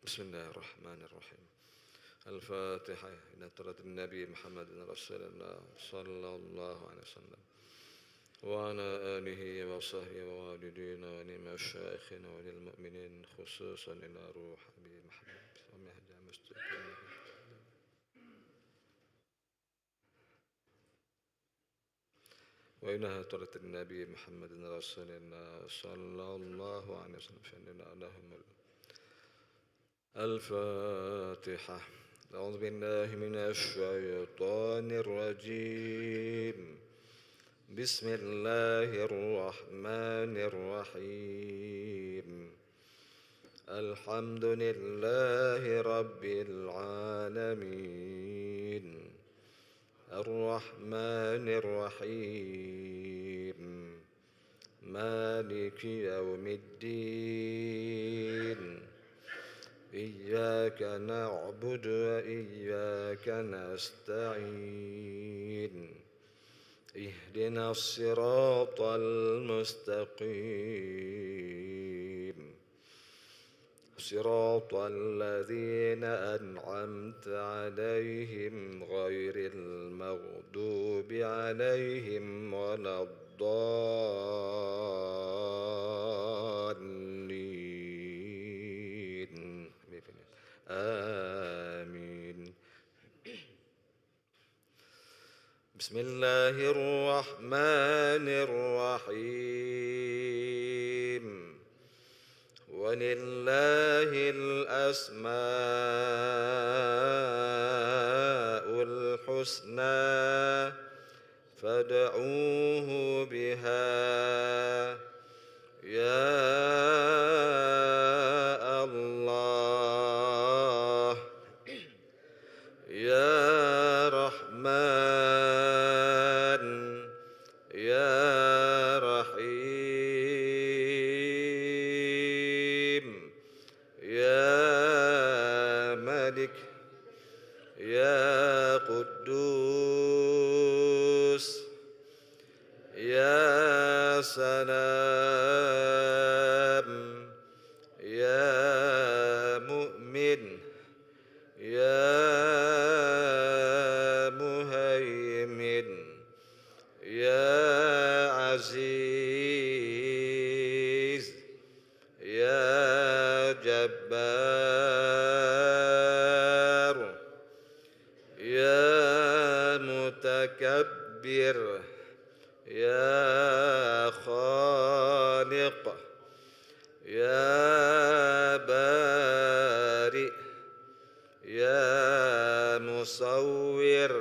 بسم الله الرحمن الرحيم. الفاتحة إلى طرد النبي محمد رسول الله صلى الله عليه وسلم وعلى آله وصحبه ووالدينا ولمشايخنا وللمؤمنين خصوصا إلى روح أبي محمد ومهجع مستقيم. وإلى طرد النبي محمد رسول الله صلى الله عليه وسلم فإننا لهم الفاتحة. أعوذ بالله من الشيطان الرجيم. بسم الله الرحمن الرحيم. الحمد لله رب العالمين الرحمن الرحيم مالك يوم الدين إياك نعبد وإياك نستعين اهدنا الصراط المستقيم صراط الذين أنعمت عليهم غير المغضوب عليهم ولا الضالين آمين. بسم الله الرحمن الرحيم. ولله الأسماء الحسنى فادعوه بها يا الله يا رحمن يا رحيم يا ملك يا قدوس يا سلام يا مؤمن يا مهيمن يا عزيز يا جبار يا متكبر يا خالق يا بارئ يا مصور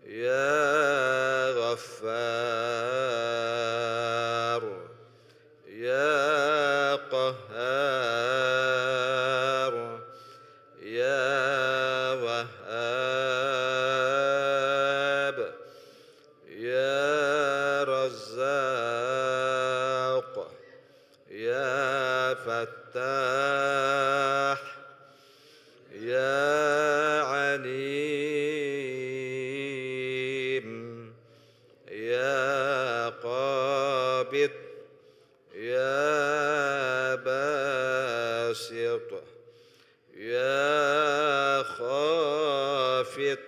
يا غفار يا قهار يا وهاب يا رزاق يا فتاح يا عليم يا قابض يا باسط يا خافض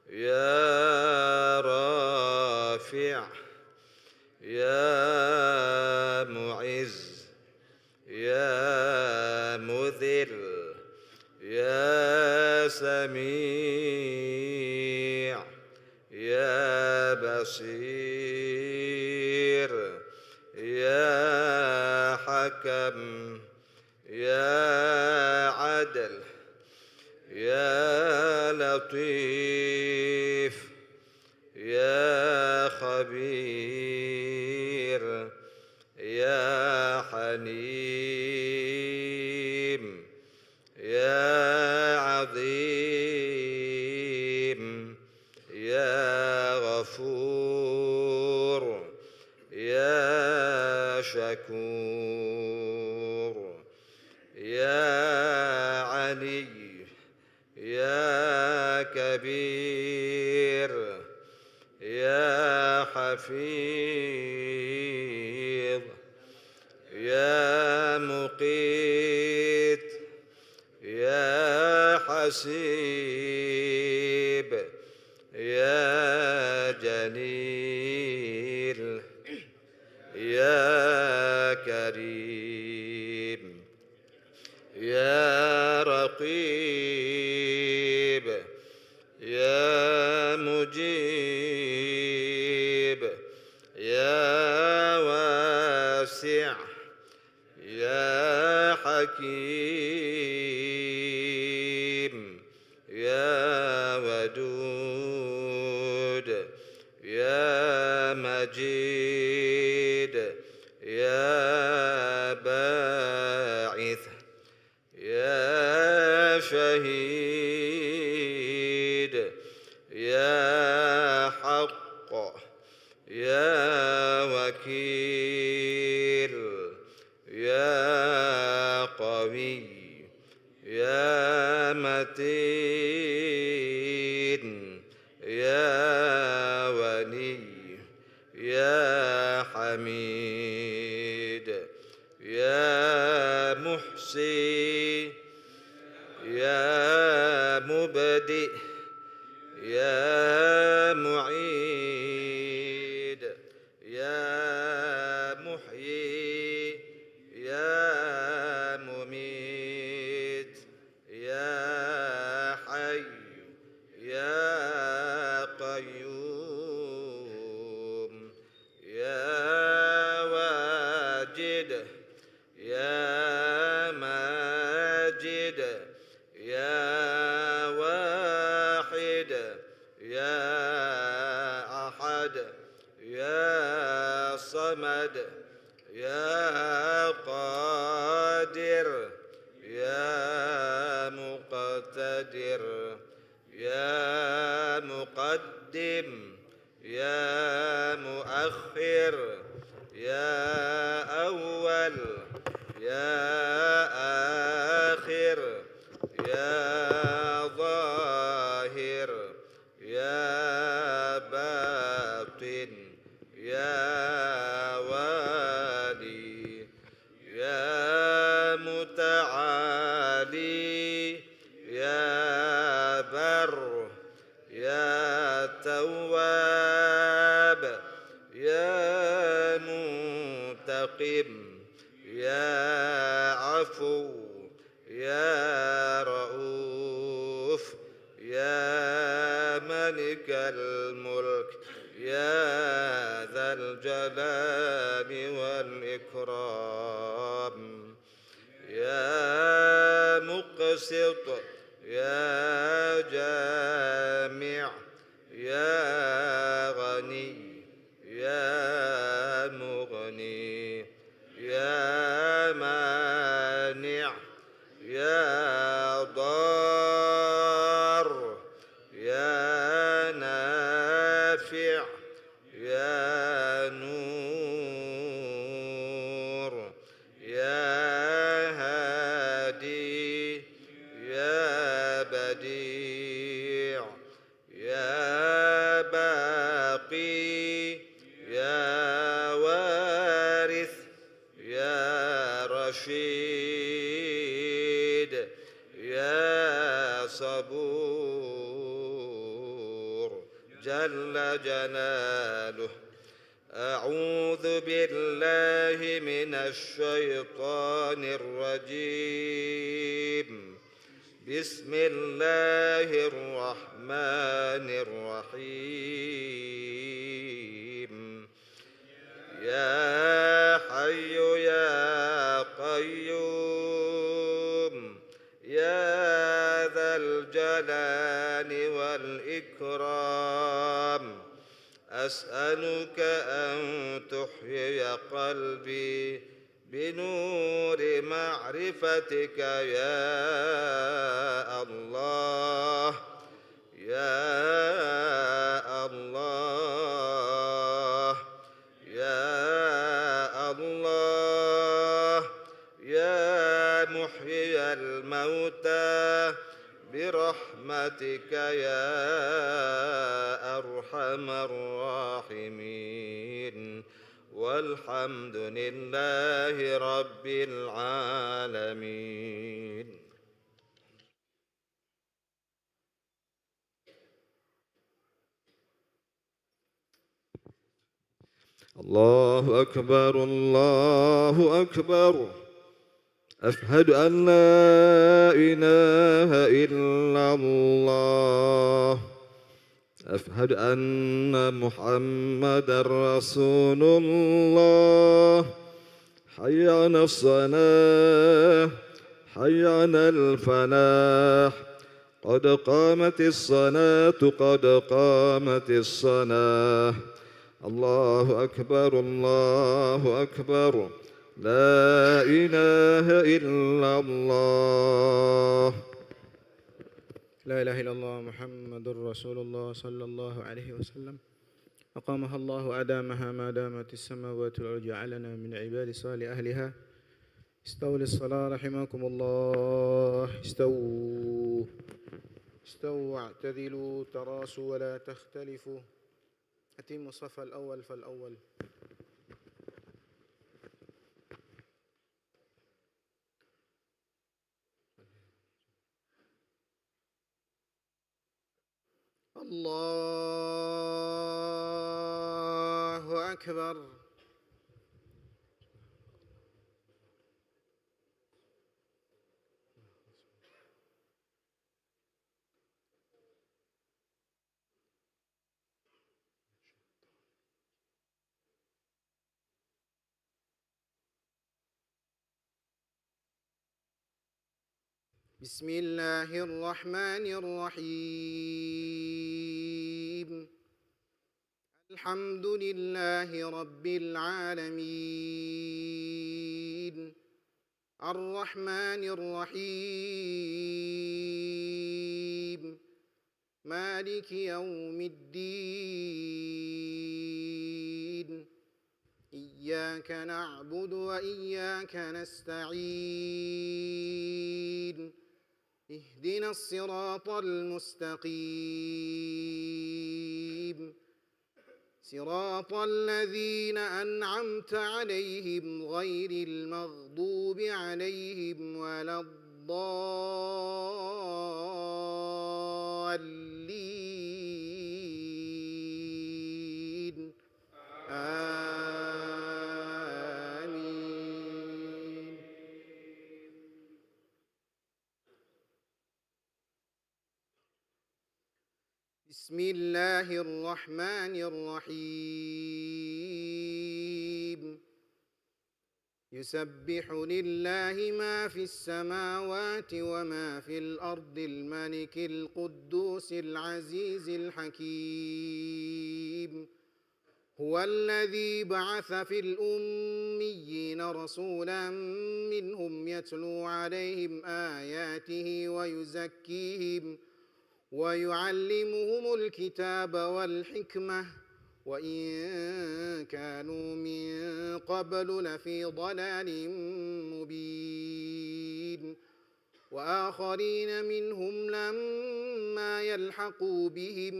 يا رافع يا معز يا مذل يا سميع يا بصير يا حكم يا عدل يا لطيف يا خبير يا حليم يا عظيم يا غفور يا شكور يا علي يا كبير يا حفيظ يا مقيت حسيب يا جليل يا كريم يا رقيب يا مجيب يا واسع يا حكيم يا ودود يا مجيد يا باعث يا شهيد يا حق يا وكيل يا قوي يا متين يا ولي يا حميد يا محصي يا مبدئ يا معيد يا محيي يا مميت يا حي يا قيوم يا واجد يا ماجد يا واحد يا أحد يا صمد يا قادر يا مقتدر يا مقدم يا مؤخر يا أول يا آخر يا ظاهر يا باطن يا والي يا متعالي يا بر يا تواب يا منتقم يا عفو يا رؤوف يا ملك الملك يا ذا الجلال والإكرام يا مقسط يا جامع يا غني يا مغني يا مانع يا ضار يا نافع يا نور يا هادي يا بديع يا باقي يا وارث يا رشيد يا صبور جل جلاله. أعوذ بالله من الشيطان الرجيم. بسم الله الرحمن الرحيم. يا حي يا قيوم يا ذا الجلال والإكرام، أسألك أن تحيي قلبي بنور معرفتك يا الله يا الله يا الله يا محيي الموتى برحمتك يا أرحم الراحمين. والحمد لله رب العالمين. الله أكبر الله أكبر. أشهد أن لا إله إلا الله. أشهد أن محمدا رسول الله. حي على الصلاة حي على الفلاح. قد قامت الصلاة قد قامت الصلاة. الله أكبر الله أكبر. لا إله إلا الله. لا إله إلا الله محمد رسول الله صلى الله عليه وسلم. أقامها الله أدامها ما دامت السماوات والأرض. جعلنا من عباد صالح أهلها. استووا للصلاة رحمكم الله. استووا واعتدلوا تراصوا ولا تختلفوا. أتموا الصف الأول فالأول. الله أكبر. بسم الله الرحمن الرحيم. الحمد لله رب العالمين. الرحمن الرحيم. مالك يوم الدين. إياك نعبد وإياك نستعين. اهدنا الصراط المستقيم. صراط الذين أنعمت عليهم غير المغضوب عليهم ولا الضالين. آمين. بسم الله الرحمن الرحيم. يسبح لله ما في السماوات وما في الأرض الملك القدوس العزيز الحكيم. هو الذي بعث في الأميين رسولا منهم يتلو عليهم آياته ويزكيهم ويعلمهم الكتاب والحكمة وإن كانوا من قبل لفي ضلال مبين. وآخرين منهم لما يلحقوا بهم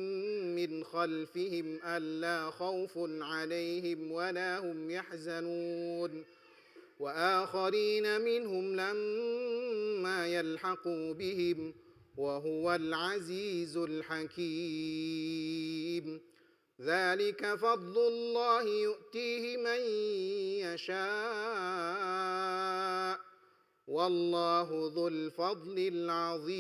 من خلفهم ألا خوف عليهم ولا هم يحزنون. وآخرين منهم لما يلحقوا بهم وهو العزيز الحكيم. ذلك فضل الله يؤتيه من يشاء والله ذو الفضل العظيم.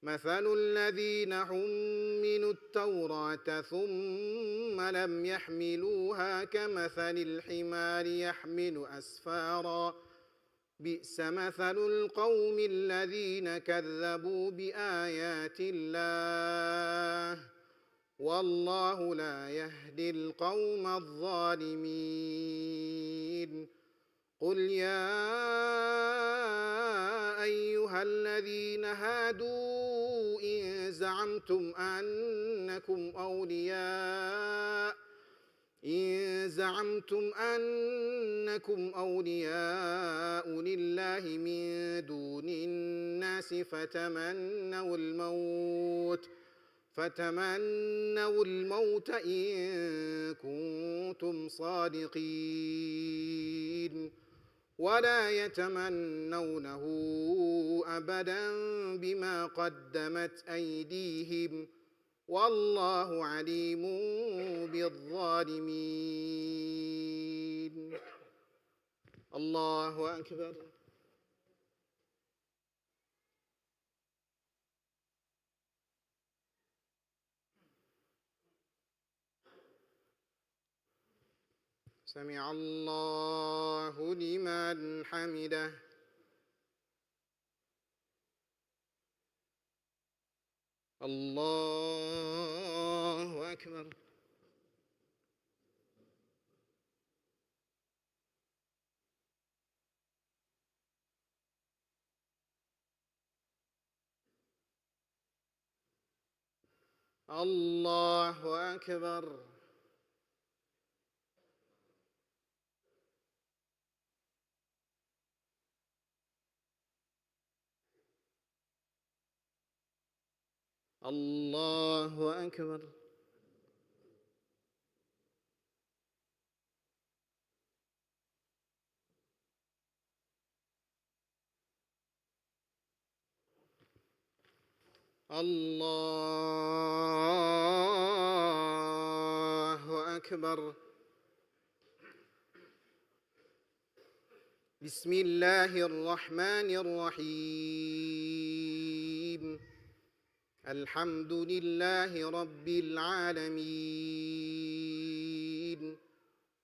مثل الذين حملوا التوراة ثم لم يحملوها كمثل الحمار يحمل أسفارا. بئس مثل القوم الذين كذبوا بآيات الله والله لا يهدي القوم الظالمين. قل يا أيها الذين هادوا إن زعمتم أنكم أولياء لله من دون الناس فتمنوا الموت إن كنتم صادقين ولا يتمنونه أبدا بما قدمت أيديهم والله عليم بالظالمين. الله أكبر. سمع الله لمن حمده. الله أكبر. الله أكبر. الله أكبر. الله أكبر. بسم الله الرحمن الرحيم. الحمد لله رب العالمين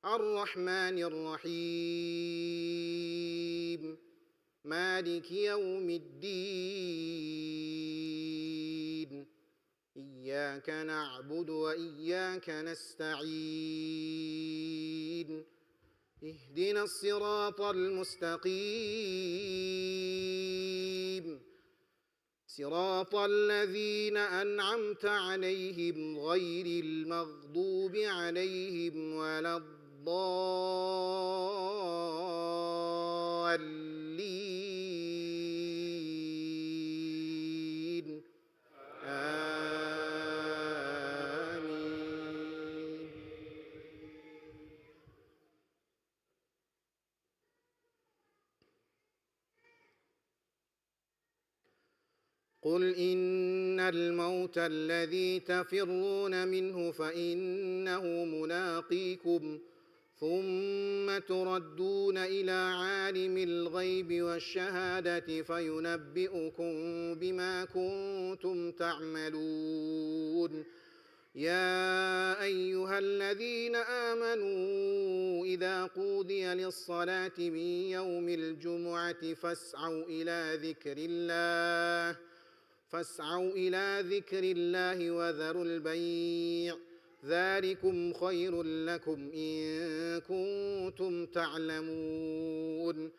الرحمن الرحيم مالك يوم الدين إياك نعبد وإياك نستعين اهدنا الصراط المستقيم صراط الذين أنعمت عليهم غير المغضوب عليهم ولا الضالين آمين. قل إن الموت الذي تفرون منه فإنه ملاقيكم ثم تردون إلى عالم الغيب والشهادة فينبئكم بما كنتم تعملون. يا أيها الذين آمنوا إذا قودي للصلاة من يوم الجمعة فاسعوا إلى ذكر الله وذروا البيع ذلكم خير لكم إن كنتم تعلمون.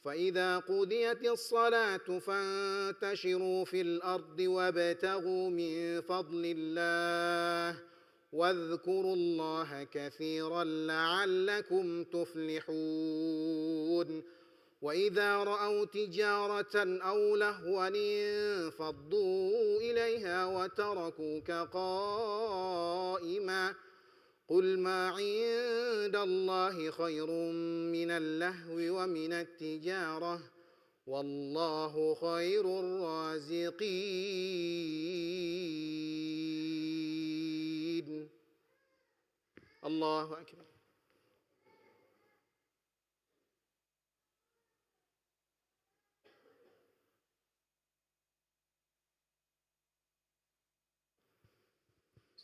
فإذا قضيت الصلاة فانتشروا في الأرض وابتغوا من فضل الله واذكروا الله كثيرا لعلكم تفلحون. وإذا رأوا تجارة أو لهوا انفضوا إليها وتركوك قائما قل ما عند الله خير من اللهو ومن التجارة والله خير الرازقين. الله أكبر.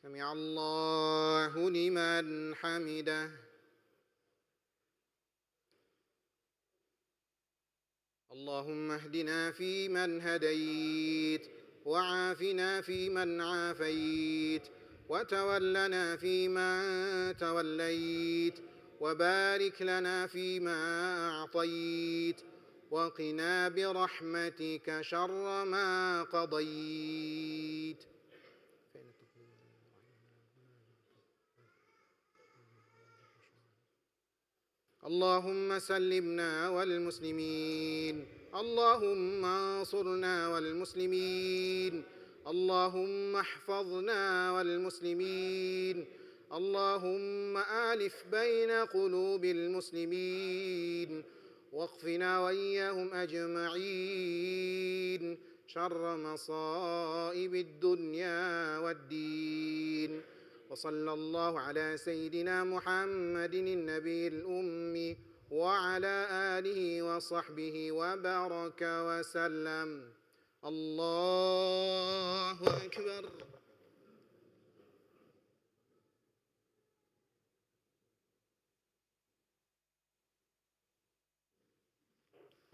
سمع الله لمن حمده. اللهم اهدنا فيمن هديت وعافنا فيمن عافيت وتولنا فيمن توليت وبارك لنا فيما أعطيت وقنا برحمتك شر ما قضيت. اللهم سلمنا والمسلمين اللهم انصرنا والمسلمين اللهم احفظنا والمسلمين اللهم آلف بين قلوب المسلمين واقفنا وإياهم أجمعين شر مصائب الدنيا والدين. وصلى الله على سيدنا محمد النبي الأمي وعلى آله وصحبه وبارك وسلم. الله أكبر.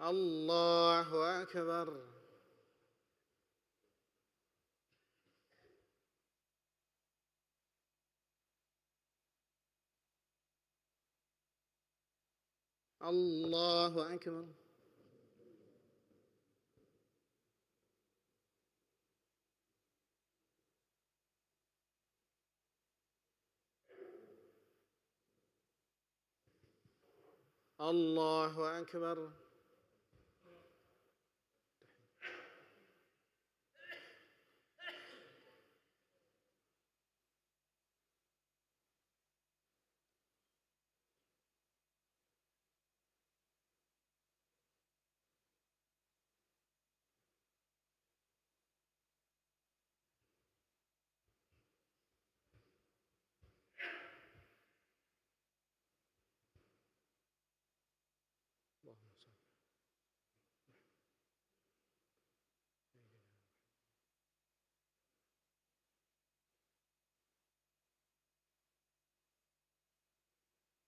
الله أكبر. الله أكبر. الله أكبر.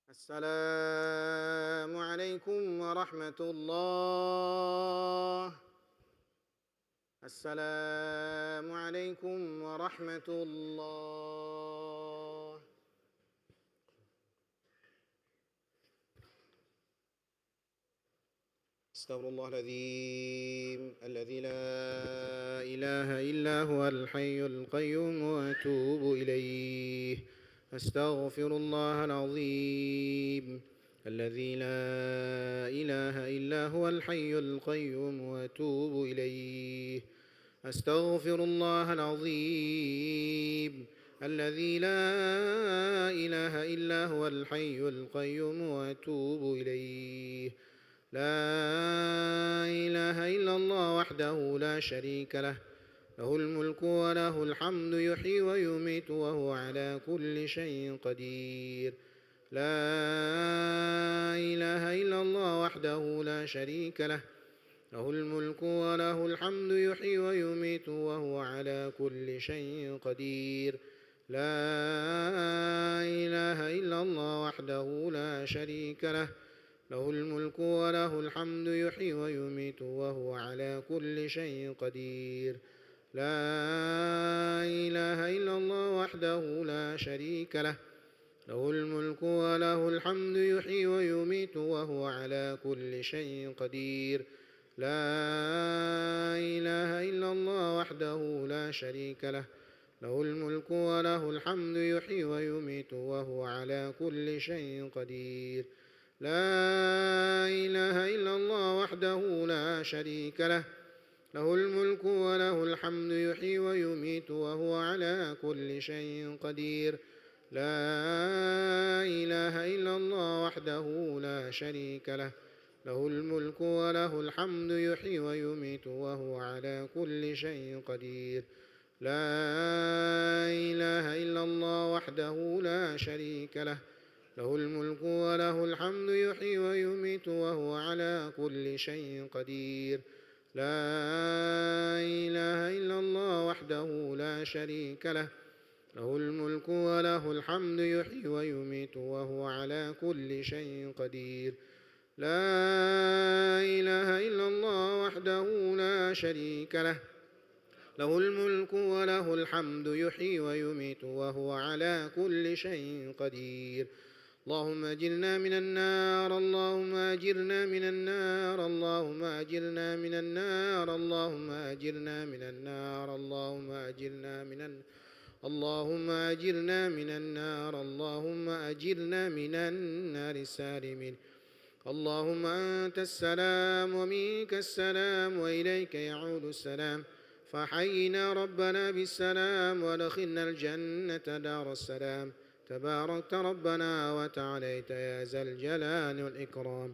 السلام عليكم ورحمة الله. السلام عليكم ورحمة الله. استغفر الله العظيم الذي لا إله إلا هو الحي القيوم وأتوب إليه. أستغفر الله العظيم الذي لا إله إلا هو الحي القيوم وأتوب إليه. أستغفر الله العظيم الذي لا إله إلا هو الحي القيوم وأتوب إليه. لا إله إلا الله وحده لا شريك له، له الملك وله الحمد يحيي ويميت وهو على كل شيء قدير. لا إله إلا الله وحده لا شريك له، له الملك وله الحمد يحيي ويميت وهو على كل شيء قدير. لا إله إلا الله وحده لا شريك له، له الملك وله الحمد يحيي ويميت وهو على كل شيء قدير. لا إله إلا الله وحده لا شريك له، له الملك وله الحمد يحيي ويميت وهو على كل شيء قدير. لا إله إلا الله وحده لا شريك له، له الملك وله الحمد يحيي ويميت وهو على كل شيء قدير. لا إله إلا الله وحده لا شريك له، له الملك وله الحمد يحيي ويميت وهو على كل شيء قدير. لا إله إلا الله وحده لا شريك له، له الملك وله الحمد يحيي ويميت وهو على كل شيء قدير. لا إله إلا الله وحده لا شريك له، له الملك وله الحمد يحيي ويميت وهو على كل شيء قدير. لا إله إلا الله وحده لا شريك له، له الملك وله الحمد يحيي ويميت وهو على كل شيء قدير. لا إله إلا الله وحده لا شريك له، له الملك وله الحمد يحيي ويميت وهو على كل شيء قدير. اللهم أجرنا من النار، اللهم أجرنا من النار، اللهم أجرنا من النار، اللهم أجرنا من النار، اللهم أجرنا من النار، اللهم أجرنا من النار، اللهم أجرنا من النار السالمين. اللهم أنت السلام ومنك السلام وإليك يعود السلام، فحينا ربنا بالسلام وادخلنا الجنة دار السلام. تباركت ربنا وتعاليت يا ذا الجلال والإكرام.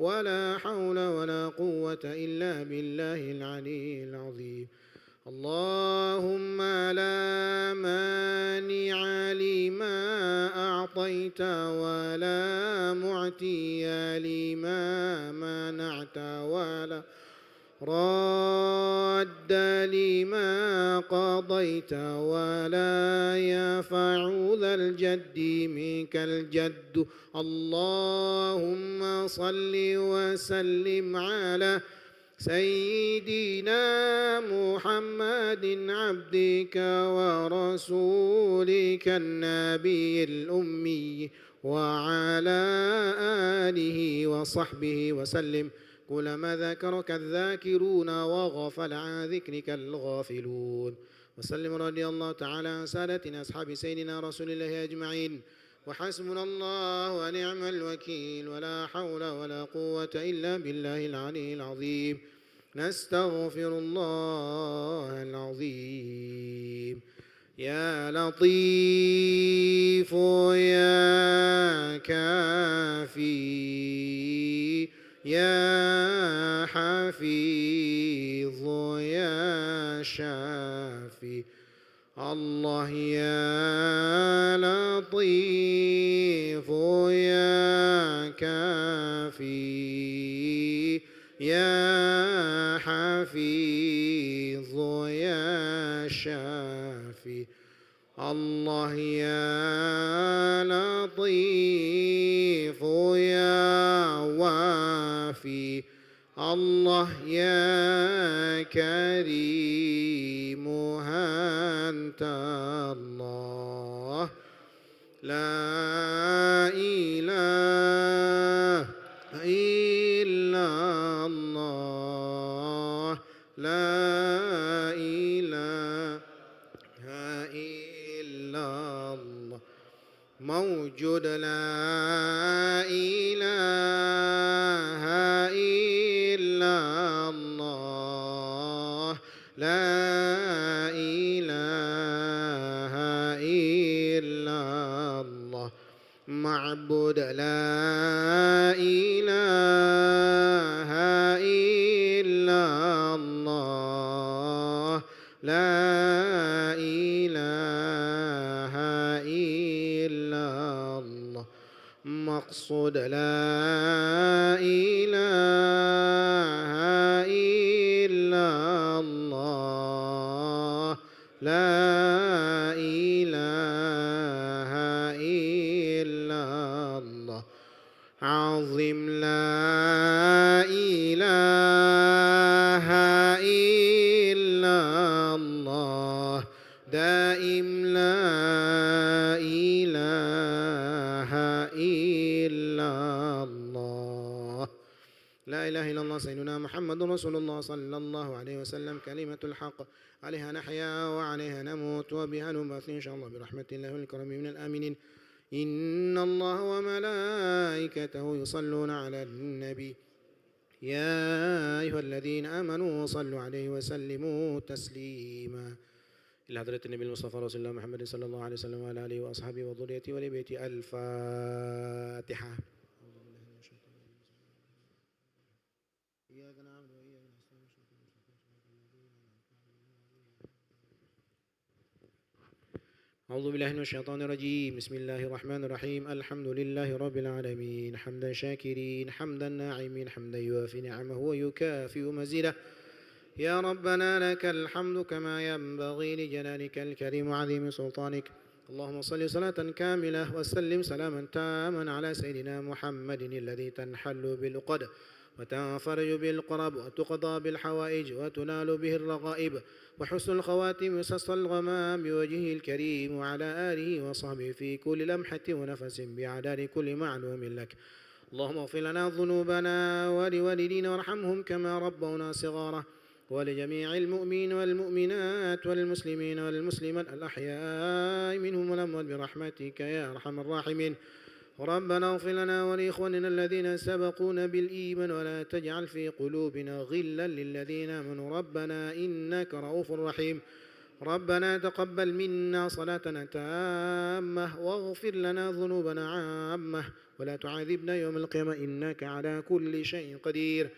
ولا حول ولا قوة إلا بالله العلي العظيم. اللهم لا مانع لما أعطيت ولا معطي لما منعت ولا راد لما قضيت ولا ينفع ذا الجد منك الجد. اللهم صل وسلم على سيدنا محمد عبدك ورسولك النبي الأمي وعلى آله وصحبه وسلم كلما ذكرك الذاكرون وغفل عن ذكرك الغافلون. وسلم رضي الله تعالى عن سادتنا أصحاب سيدنا رسول الله أجمعين. وحسبنا الله ونعم الوكيل ولا حول ولا قوة إلا بالله العلي العظيم. نستغفر الله العظيم. يا لطيف يا كافي يا حفيظ يا شافي. الله يا لطيف يا كافي يا حفيظ يا شافي. الله يا لطيف يا وافي. الله يا كريم أنت الله. لا إله إلا الله. لا إله إلا الله. موجود لا إله إلا الله. لا إله إلا الله. معبود لا إله إلا الله. لا إله إلا الله. مقصود لا إله إلا الله. لا إله إلا الله. عظيم لا إله إلا الله. دائم لا إله إلا الله. لا إله إلا الله سيدنا محمد رسول الله صلى الله عليه وسلم كلمة الحق عليها نحيا وعليها نموت وبها نبعث إن شاء الله برحمة الله والكرم من الآمنين. إن الله وملائكته يصلون على النبي يا أيها الذين آمنوا صلوا عليه وسلموا تسليما. إلى حضرة النبي المصطفى رسول الله محمد صلى الله عليه وسلم وعلى آله وأصحابه وذريته ولبيته. الفاتحة. إياك نعبد وإياك نستعين. أعوذ بالله من الشيطان الرجيم. بسم الله الرحمن الرحيم. الحمد لله رب العالمين حمدا شاكرين حمدا ناعمين حمدا يوافي نعمه ويكافئ مزيده. يا ربنا لك الحمد كما ينبغي لجلالك الكريم وعظيم سلطانك. اللهم صل صلاة كاملة وسلم سلاما تاما على سيدنا محمد الذي تنحل بالعقد وتنفرج بالقرب وتقضى بالحوائج وتنال به الرغائب وحسن الخواتم وسص الغمام بوجهه الكريم وعلى آله وصحبه في كل لمحة ونفس بعدد كل معلوم لك. اللهم اغفر لنا ذنوبنا ولوالدينا وارحمهم كما ربونا صغارا ولجميع المؤمنين والمؤمنات والمسلمين والمسلمات الأحياء منهم والأموات برحمتك يا أرحم الراحمين. ربنا اغفر لنا ولإخواننا الذين سبقونا بالإيمان ولا تجعل في قلوبنا غلا للذين آمنوا ربنا إنك رؤوف رحيم. ربنا تقبل منا صلاتنا تامة واغفر لنا ذنوبنا عامة ولا تعذبنا يوم القيامة إنك على كل شيء قدير.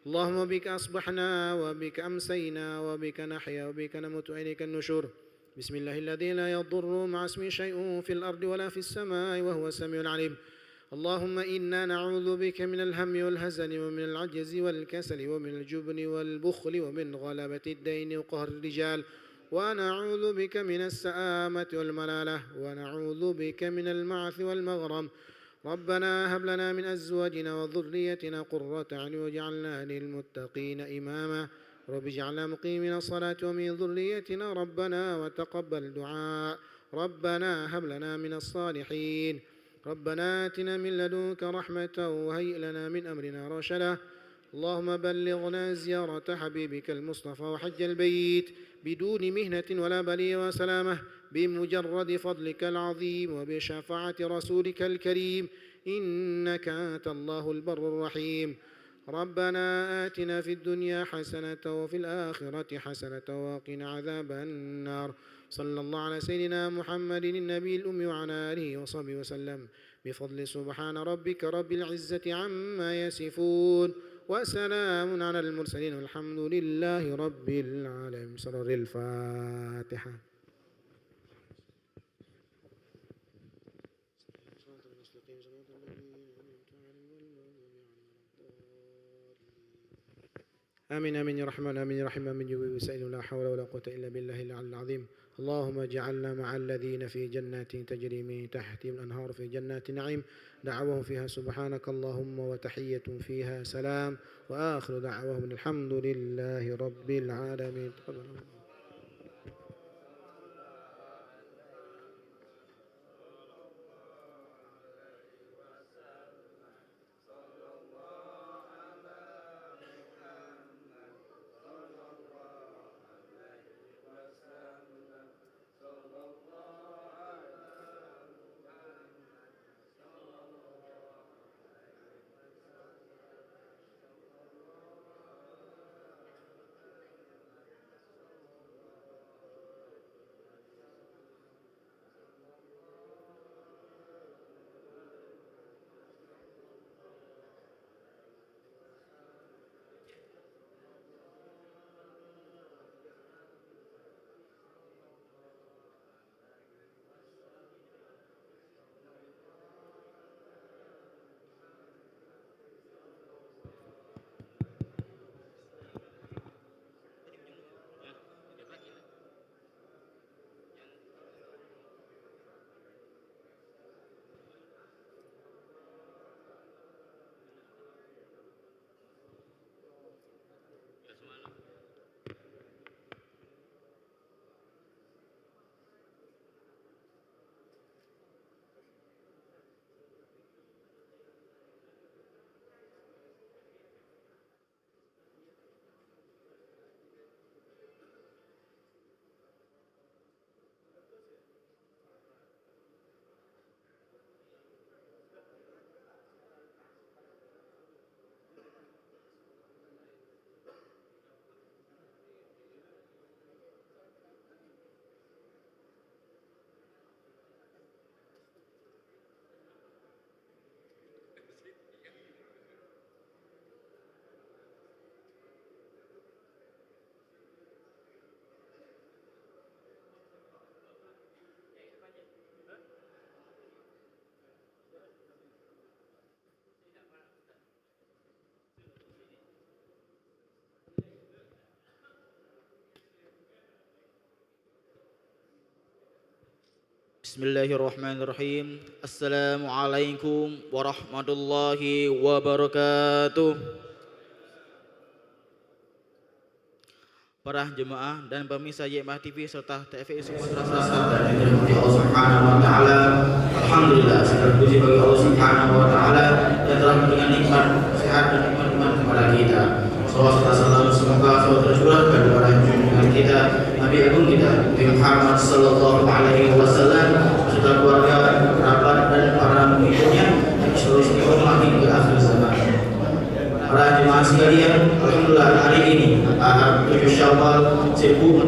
اللهم بك أصبحنا وبك أمسينا وبك نحيا وبك نموت وإليك النشور. بسم الله الذي لا يضر مع اسمه شيء في الأرض ولا في السماء وهو السميع العليم. اللهم إنا نعوذ بك من الهم والهزل ومن العجز والكسل ومن الجبن والبخل ومن غلبة الدين وقهر الرجال ونعوذ بك من السآمة والملالة ونعوذ بك من المعث والمغرم. ربنا هب لنا من أزواجنا وذريتنا قرة أعين واجعلنا للمتقين إماما. رب اجعلنا مقيمين الصلاة ومن ذريتنا ربنا وتقبل دعاء. ربنا هب لنا من الصالحين. ربنا آتنا من لدنك رحمة وهيئ لنا من أمرنا رشدا. اللهم بلغنا زيارة حبيبك المصطفى وحج البيت بدون مهنة ولا بلية وسلامة بمجرد فضلك العظيم وبشفاعة رسولك الكريم إنك أنت الله البر الرحيم. ربنا آتنا في الدنيا حسنة وفي الآخرة حسنة وقنا عذاب النار. صلى الله على سيدنا محمد النبي الأمي وعلى آله وصحبه وسلم بفضل سبحان ربك رب العزة عما يصفون وسلام على المرسلين والحمد لله رب العالمين. سر الفاتحة. آمين آمين يا رحمن آمين يا رحيم آمين يا وسائل لا حول ولا قوة إلا بالله العلي العظيم. اللهم اجعلنا مع الذين في جنات تجري من تحتهم الأنهار في جنات النعيم دعوهم فيها سبحانك اللهم وتحية فيها سلام وآخر دعوهم الحمد لله رب العالمين. Bismillahirrahmanirrahim. Assalamualaikum warahmatullahi wabarakatuh. Para jemaah dan pemirsa YMA TV serta TVRI Sumatera Selatan yang dirahmati Allah Subhanahu wa taala. Alhamdulillah, segala puji bagi Allah Subhanahu wa taala yang telah memberikan nikmat sehat dan nikmat iman kepada kita. Salawat salam semoga selalu tercurah kepada junjungan kita Nabi Agung kita Nabi Muhammad sallallahu alaihi wasallam serta keluarga, kerabat dan para pengikutnya yang seluruh istiqomah hingga akhir zaman. Para jemaah sekalian, alhamdulillah hari ini 7 Syawal 1446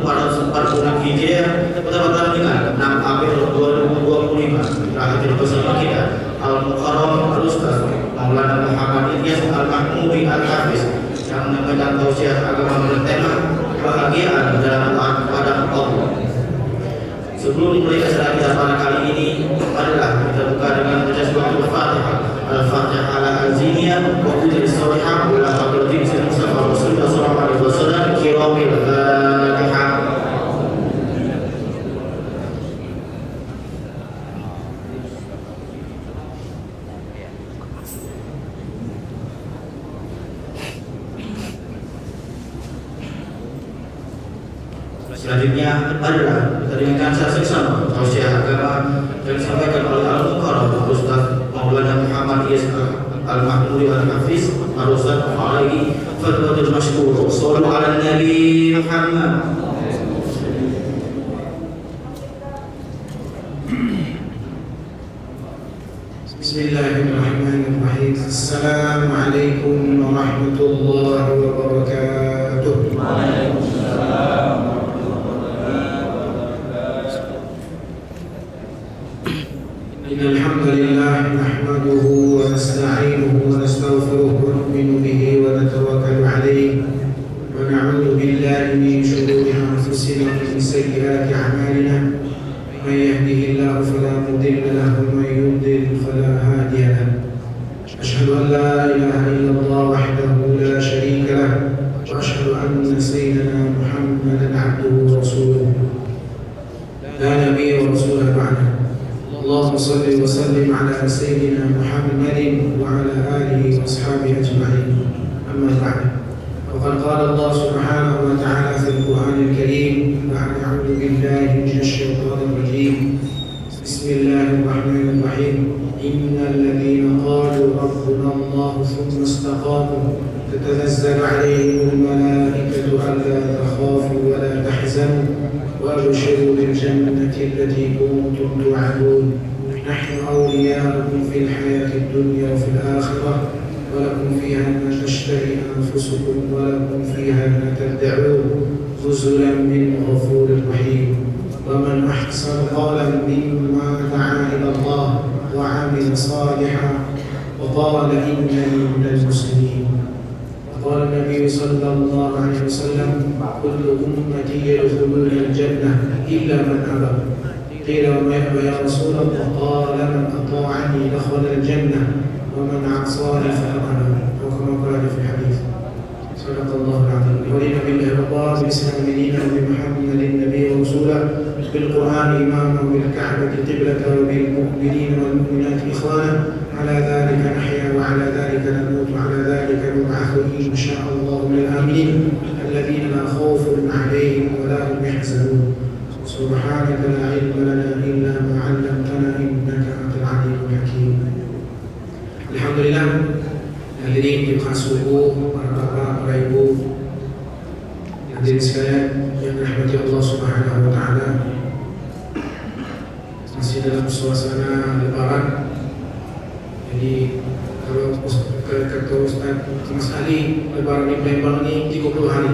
Hijriah bertepatan dengan 6 April 2025. Rahmatul bersama kita Al-Mukarram Al-Ustaz Maulana Muhammad Ilyas Al-Mahmudi Al-Hafiz yang menyampaikan tausiah agama bertema kebahagiaan dalam taat kepada Allah. Sebelum dimulai acara kita pada kali ini, adalah kita buka dengan membaca surah Al-Fatihah. Al-Fatihah ala al-Ziniyah wa Qudri Salihah wa Al-Fatihah Sayyidina Mustafa Rasulullah sallallahu alaihi wasallam kiramil Fatihah. Selanjutnya adalah kita dengarkan secara seksama tausiah agama yang disampaikan oleh Al-Mukarram Ustaz Maulana Muhammad Ilyas Al-Mahmudi Al-Hafiz Ar-Ustaz alaihi fadlatul mashkur. Shallu ala Nabi Muhammad. Bismillahirrahmanirrahim. Assalamualaikum warahmatullahi wabarakatuh. إن الحمد لله نحمده ونستعينه ونستغفره ونؤمن به ونتوكل عليه ونعوذ بالله من شرور أنفسنا ومن سيئات أعمالنا من يهده الله فلا مضل له ومن يضلل فلا هادي له أشهد أن لا إله إلا الله وحده لا شريك له وأشهد أن سيدنا محمدا عبده ورسوله لا نبي ورسول بعده. اللهم صل وسلم على سيدنا محمد وعلى آله وأصحابه أجمعين. أما بعد، وقد قال الله سبحانه وتعالى في القرآن الكريم بعد أعوذ بالله من الشيطان الرجيم بسم الله الرحمن الرحيم إن الذين قالوا ربنا الله ثم استقاموا تتنزل عليهم الملائكة ألا تخافوا ولا تحزنوا وأبشروا بالجنة التي كنتم توعدون نحن أولياؤكم في الحياة الدنيا وفي الآخرة ولكم فيها ما تشتهي أنفسكم ولكم فيها ما تدعون نزلا من غفور رحيم. ومن أحسن قولا ممن دعا إلى الله وعمل صالحا وقال إنني من المسلمين. قال النبي صلى الله عليه وسلم كل أمتي يدخلون الجنة إلا من أبى. قيل وما يأبى يا رسول الله؟ قال من أطاعني دخل الجنة ومن عصاني فقد أبى. أو كما قال في الحديث. صدق الله العظيم. ولينا بالله وقال بالإسلاميين وبمحمد النبي ورسوله بالقرآن إماما وبالكعبة قبلة وبالمؤمنين والمؤمنات إخوانا على ذلك نحيا وعلى ذلك نموت وعلى ذلك نبعث إن شاء الله من الآمنين الذين لا خوف عليهم ولا هم يحزنون. سبحانك لا علم لنا إلا ما علمتنا إنك أنت العليم الحكيم. Alhamdulillah, hadirin jemaah subuh, para bapak, para ibu, hadirin sekalian yang dirahmati Allah Subhanahu wa taala. Masih dalam suasana lebaran. Jadi kalau kata Ustaz Mas Ali, lebaran di Palembang ini 30 hari.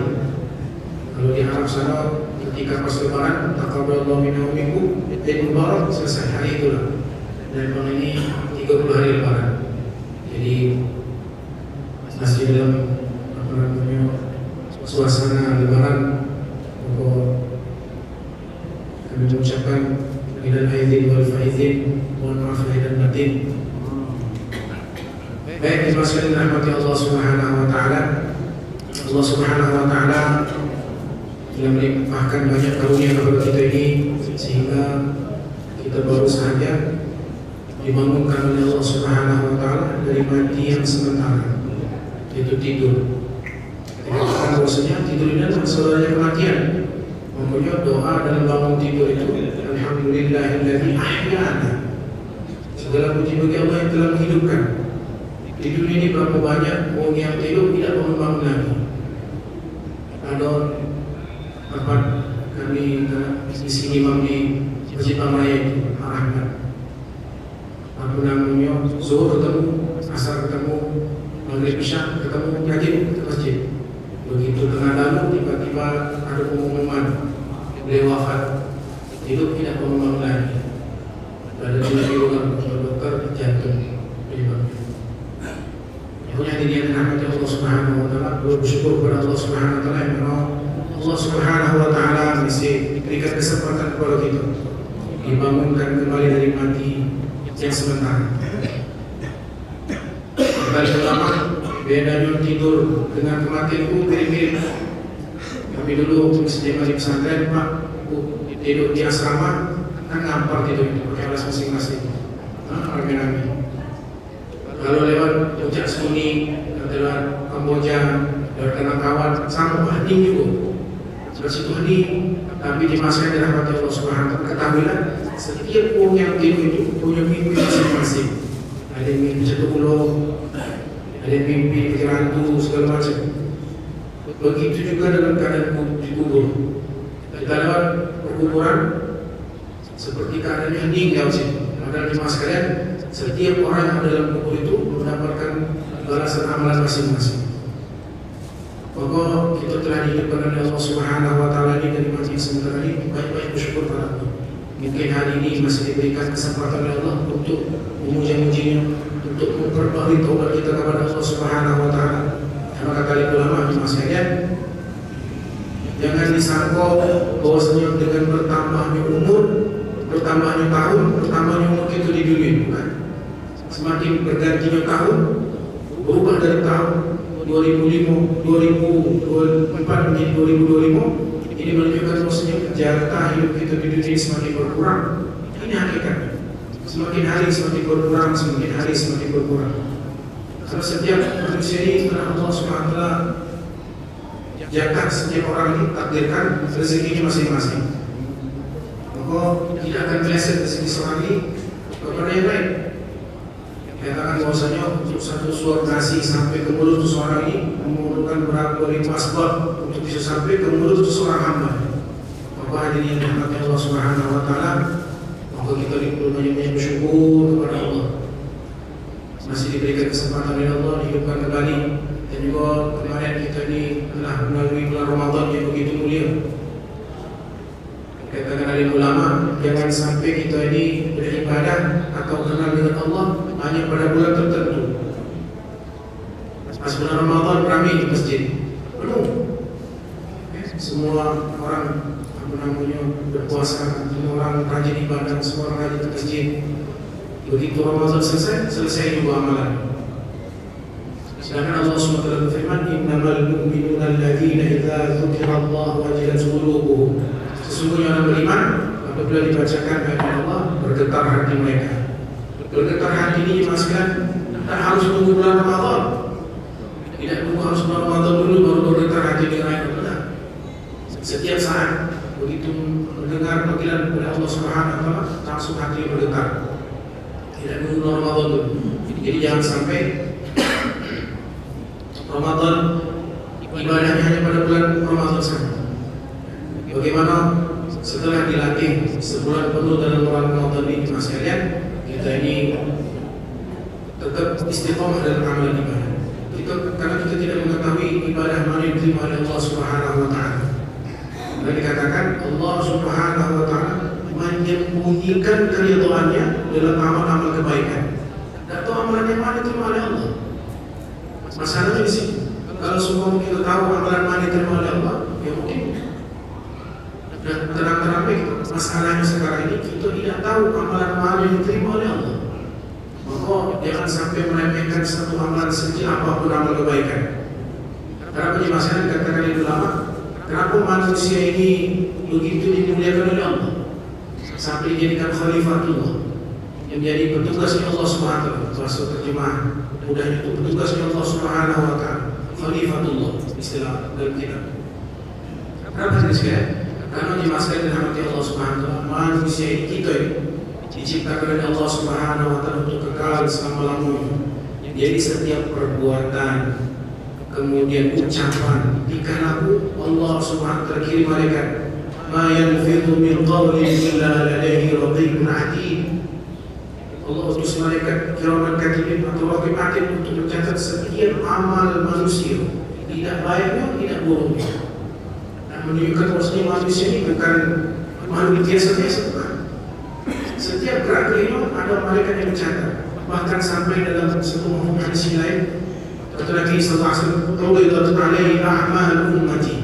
Kalau di Arab sana ketika pas lebaran taqabbalallahu minna wa minkum Eid Mubarak selesai hari itulah. Dan Palembang ini 30 hari lebaran. Jadi masih dalam suasana lebaran. Kami mengucapkan minal aidin wal faizin, mohon maaf lahir dan batin. Baik, jemaah sekalian rahmati Allah Subhanahu wa taala. Allah Subhanahu wa taala telah melimpahkan banyak karunia kepada kita ini sehingga kita baru saja dibangunkan oleh Allah Subhanahu wa taala dari mati yang sementara, yaitu tidur. Kita katakan bahwasanya tidur ini adalah saudaranya kematian. Makanya doa dalam bangun tidur itu alhamdulillahilladzi ahyana. Segala puji bagi Allah yang telah menghidupkan. Di dunia ini berapa banyak orang yang tidur tidak bangun-bangun lagi. Ada tempat kami isi imam di Masjid Raya itu Ahmad. Apa namanya? Zuhur ketemu, asar ketemu, maghrib isya ketemu ngaji ke masjid. Begitu tengah lalu tiba-tiba ada pengumuman beliau wafat. Hidup tidak pengumuman lagi. Pada diulang dokter jantung. Punya diri yang Allah Subhanahu wa taala, bersyukur kepada Allah Subhanahu wa taala yang Allah Subhanahu wa taala masih diberikan kesempatan kepada kita dibangunkan kembali dari mati yang sementara. Kembali ulama bedanya tidur dengan kematian itu mirip-mirip. Kami dulu sejak di pesantren Pak tidur di asrama kan ngampar tidur itu pakai alas masing-masing. Rame-rame. Kalau lewat puncak Suni, lewat Kamboja, lewat Kanakawan, sama hening juga. Seperti situ hening, tapi di masa yang dirahmati Allah Subhanahu wa taala, ketahuilah setiap orang yang tidur itu punya mimpi masing-masing. Ada yang mimpi jatuh ulo, ada yang mimpi hantu segala macam. Begitu juga dalam keadaan dikubur. Kita lewat perkuburan seperti keadaannya hening jauh sih. Padahal di masa kalian setiap orang yang ada dalam kubur itu mendapatkan balasan amalan masing-masing. Maka kita telah dihidupkan oleh Allah Subhanahu wa taala ini dari mati sementara ini, baik-baik bersyukur pada Allah. Mungkin hari ini masih diberikan kesempatan oleh Allah untuk memuji-mujinya, untuk memperbaharui taubat kita kepada Allah Subhanahu wa taala. Maka kali ulama di masanya jangan disangka bahwasanya dengan bertambahnya umur, bertambahnya tahun, bertambahnya umur itu di dunia, bukan. Semakin bergantinya tahun, berubah dari tahun 2004 menjadi 2025, ini menunjukkan bahwasanya jatah hidup kita di dunia semakin berkurang. Ini hakikatnya. Semakin hari semakin berkurang, semakin hari semakin berkurang. Karena setiap manusia ini telah Allah SWT jatah setiap orang ini takdirkan rezekinya masing-masing. Maka tidak akan meleset rezeki seorang ini kepada yang lain. Katakan bahwasanya untuk satu suap nasi sampai ke mulut seseorang ini memerlukan berapa ribu asbab untuk bisa sampai ke mulut seseorang hamba. Maka hadirin yang dirahmati Allah Subhanahu wa taala, maka kita perlu banyak bersyukur kepada Allah. Masih diberikan kesempatan oleh Allah dihidupkan kembali, dan juga kemarin kita ini telah melalui bulan Ramadan yang begitu mulia. Katakan oleh ulama, jangan sampai kita ini beribadah atau kenal dengan Allah hanya pada bulan tertentu. Pas bulan Ramadan ramai di masjid, penuh. Semua orang berpuasa, semua orang rajin ibadah, semua orang rajin ke masjid. Begitu Ramadan selesai juga amalan. Sedangkan Allah SWT berfirman, innamal mu'minuna alladzina idza dzukirallahu wajilat qulubuhum. Sesungguhnya orang beriman apabila dibacakan ayat Allah bergetar hati mereka. Bergetar hati ini dimaksudkan tak harus menunggu bulan Ramadan. Tidak menunggu harus bulan Ramadan dulu baru bergetar hati dengan ayat Allah. Setiap saat begitu mendengar panggilan oleh Allah Subhanahu wa taala langsung hati bergetar. Tidak menunggu bulan Ramadan dulu. Jadi jangan sampai Ramadan ibadahnya hanya pada bulan Ramadan saja. Bagaimana setelah dilatih sebulan penuh dalam bulan Ramadan ini mas kalian, kita ini tetap istiqomah dalam amalan ibadah. Karena kita tidak mengetahui ibadah mana yang diterima oleh Allah Subhanahu wa taala. Dan dikatakan Allah Subhanahu wa taala menyembunyikan keridhaannya dalam amal-amal kebaikan. Tak tahu amalan yang mana diterima oleh Allah. Masalahnya di sini. Kalau semua kita tahu amalan mana diterima oleh Allah, ya mungkin terang-terang masalahnya sekarang ini kita tidak tahu amalan mana yang diterima oleh Allah. Maka jangan sampai meremehkan satu amalan sekecil apapun amal kebaikan. Karena penjelasan dikatakan di ulama, kenapa manusia ini begitu dimuliakan oleh Allah sampai dijadikan khalifatullah, yang menjadi petugasnya Allah Subhanahu wa taala. Termasuk terjemahan mudahnya itu petugasnya Allah Subhanahu wa taala, khalifatullah istilah dalam kitab. Kenapa sekalian? Karena dimasukkan dalam hati Allah Subhanahu wa taala, manusia kita ini diciptakan oleh Allah Subhanahu wa taala untuk kekal selama-lamanya. Jadi setiap perbuatan, kemudian ucapan, tingkah laku Allah Subhanahu wa taala kirim malaikat. Ma yanfidhu min qawlin illa ladayhi raqibun atid. Allah utus malaikat kiraman katibin atau raqib atid untuk mencatat setiap amal manusia, tidak baiknya, tidak buruknya. Dan menunjukkan bahwasanya manusia ini bukan makhluk biasa-biasa, bukan. Setiap gerak geriknya ada malaikat yang mencatat. Bahkan sampai dalam satu hadis lain, kata Nabi sallallahu alaihi wasallam, "Uridat alaihi a'mal ummati."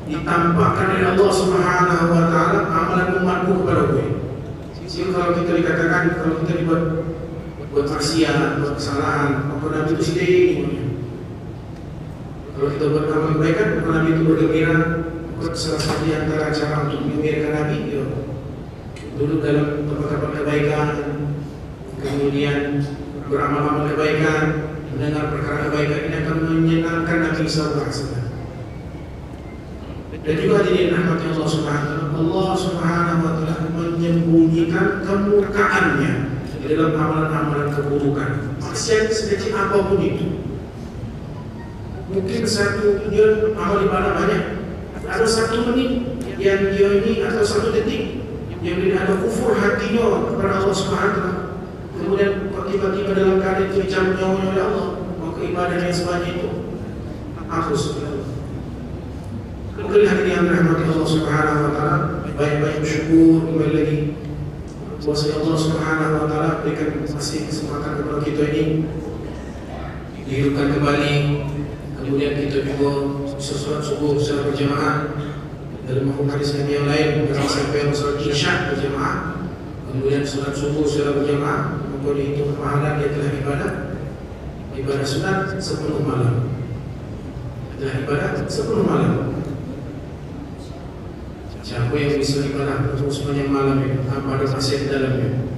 Ditampakkan oleh Allah Subhanahu wa taala amalan umatku kepada gue. Jadi kalau kita dikatakan, kalau kita buat maksiat, buat kesalahan, maka Nabi itu sedih. Kalau kita buat amal kebaikan, maka Nabi itu bergembira. Maka salah satu di antara cara untuk menggembirakan Nabi, duduk dalam tempat-tempat kebaikan, kemudian beramal-amal kebaikan, mendengar perkara kebaikan, ini akan menyenangkan Nabi sallallahu alaihi wasallam. Dan juga hadirin rahmatnya Allah Subhanahu wa taala, Allah Subhanahu wa taala menyembunyikan kemurkaannya di dalam amalan-amalan keburukan. Maksiat sekecil apapun itu. Mungkin satu dia amal ibadah banyak, ada 1 menit yang dia ini atau 1 detik yang dia ada kufur hatinya kepada Allah Subhanahu wa taala. Kemudian tiba-tiba dalam keadaan itu dicabut nyawanya oleh Allah, maka ibadah yang sebanyak itu hapus oleh Allah. Maka hadirin yang dirahmati Allah Subhanahu wa taala, baik-baik bersyukur kembali lagi bahwasanya Allah Subhanahu wa taala berikan masih kesempatan kepada kita ini dihidupkan kembali. Kemudian kita juga bisa sholat subuh secara berjamaah. Dalam hadis Nabi yang lain, sampai sholat isya berjamaah, kemudian sholat subuh secara berjamaah, maka dihitung pahala dia telah ibadah sunat 10 malam. Telah ibadah 10 malam. Siapa yang bisa ibadah untuk sepanjang malam ini tanpa ada maksiat di dalamnya,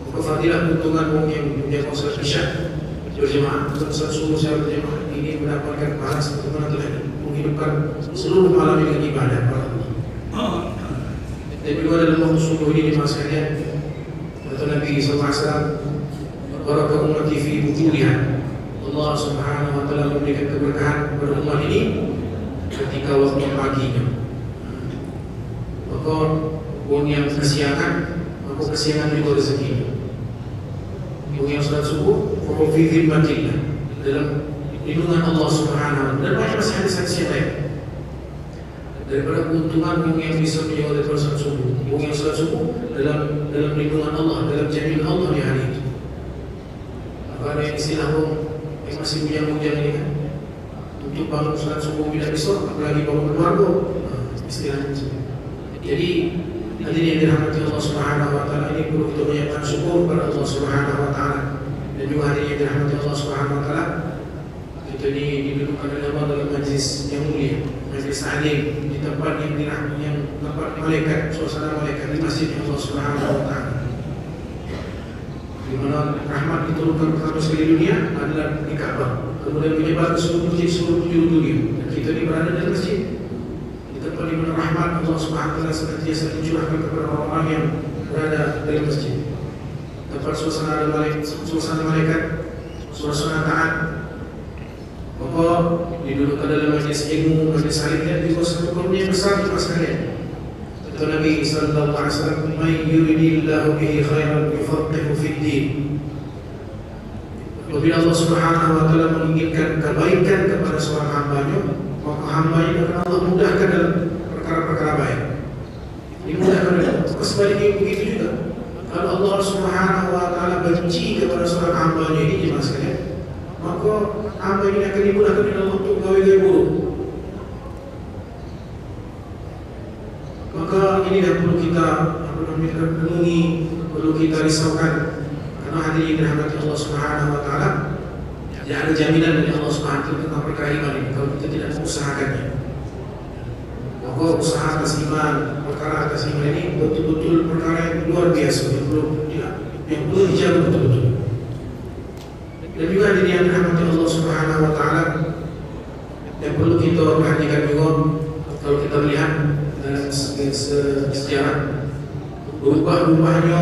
maka fadilah keuntungan orang yang menjaga sholat isya berjamaah, sholat subuh secara berjamaah ini mendapatkan pahala seperti mana telah menghidupkan seluruh malam dengan ibadah kepada Allah. Dan juga dalam waktu subuh ini dimaksudkan kata Nabi SAW, barakah ummati fi bukuliha. Allah Subhanahu wa taala memberikan keberkahan kepada umat ini ketika waktu paginya. Maka orang yang kesiangan, maka kesiangan juga rezeki. Orang yang sholat subuh, maka fi dhimmatillah, dalam lindungan Allah Subhanahu wa taala. Dan banyak masih hadis-hadis yang lain. Daripada keuntungan orang yang bisa menjaga daripada sholat subuh, orang yang sholat subuh dalam lindungan Allah, dalam jaminan Allah di hari itu. Maka ada yang istilah orang yang masih bujang-bujang ini kan, untuk bangun sholat subuh tidak bisa, apalagi bangun keluarga, istilahnya seperti. Jadi hadirin yang dirahmati Allah Subhanahu wa taala, ini perlu kita mengucapkan syukur kepada Allah Subhanahu wa taala. Dan juga hadirin yang dirahmati Allah Subhanahu wa taala, kita didudukkan oleh Allah dalam majlis yang mulia, majlis alim, di tempat yang tempat malaikat, suasana malaikat, di masjid Allah Subhanahu wa taala, di mana rahmat diturunkan pertama sekali di dunia adalah di Ka'bah, kemudian menyebar ke seluruh masjid, seluruh penjuru dunia. Dan kita ini berada dalam masjid, di tempat di mana rahmat Allah Subhanahu wa taala senantiasa dicurahkan kepada orang-orang yang berada dalam masjid. Tempat suasana malaikat, suasana taat. Maka didudukkan dalam majlis ilmu, majlis alim, dan juga satu karunia yang besar di masa sekalian. Kata Nabi sallallahu alaihi wasallam, "Man yuridillahu bihi khairan yufaqihu fid din." Apabila Allah Subhanahu wa taala menginginkan kebaikan kepada seorang hamba-Nya, maka hamba-Nya akan Allah mudahkan dalam perkara-perkara baik. Dimudahkan oleh Allah. Sebaliknya begitu juga. Kalau Allah Subhanahu wa taala benci kepada seorang hamba-Nya ini, jemaah sekalian, maka hamba ini akan dimudahkan oleh Allah untuk gawe-gawe buruk. Maka ini dah perlu kita renungi, perlu kita risaukan. Karena hadirin dirahmati Allah Subhanahu wa taala, tidak ada jaminan dari Allah Subhanahu wa taala tentang perkara iman ini kalau kita tidak mengusahakannya. Maka usaha atas iman, perkara atas iman ini betul-betul perkara yang luar biasa, yang perlu dijaga betul-betul. Dan juga hadirin yang dirahmati Allah Subhanahu wa taala, yang perlu kita perhatikan juga kalau kita melihat dalam sejarah berubah-ubahnya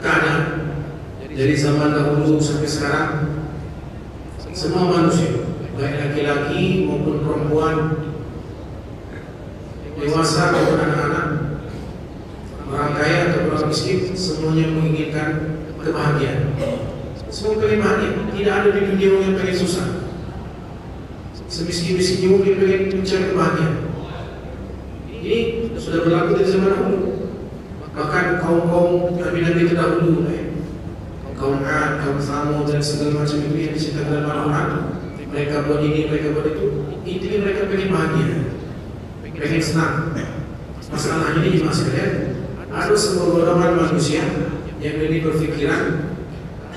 keadaan dari zaman dahulu sampai sekarang. Semua manusia, baik laki-laki maupun perempuan, dewasa maupun anak-anak, orang kaya atau orang miskin, semuanya menginginkan kebahagiaan. Semua pengen bahagia. Tidak ada di dunia orang yang pengen susah. Semiskin-miskinnya mungkin pengen mencari kebahagiaan. Ini sudah berlaku dari zaman dahulu. Bahkan kaum-kaum nabi-nabi terdahulu, kaum Ad, kaum Samud dan segala macam itu yang diceritakan dalam Al-Quran, mereka buat ini, mereka buat itu. Intinya mereka pengen bahagia, pengen senang. Masalahnya ini mas sekalian, ada sebuah golongan manusia yang ini berpikiran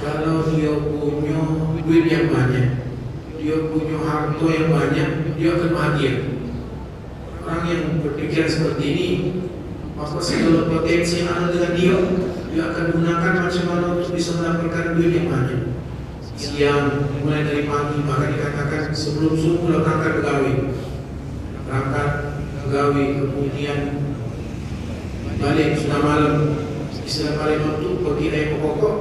kalau dia punya duit yang banyak, dia punya harta yang banyak, dia akan bahagia. Orang yang berpikiran seperti ini, maka segala potensi yang ada dengan dia akan gunakan macam mana untuk bisa mendapatkan duit yang banyak. Siang, mulai dari pagi, bahkan dikatakan sebelum subuh sudah berangkat pegawai, kemudian balik sudah malam, istilah paling waktu pergi ayam pokok,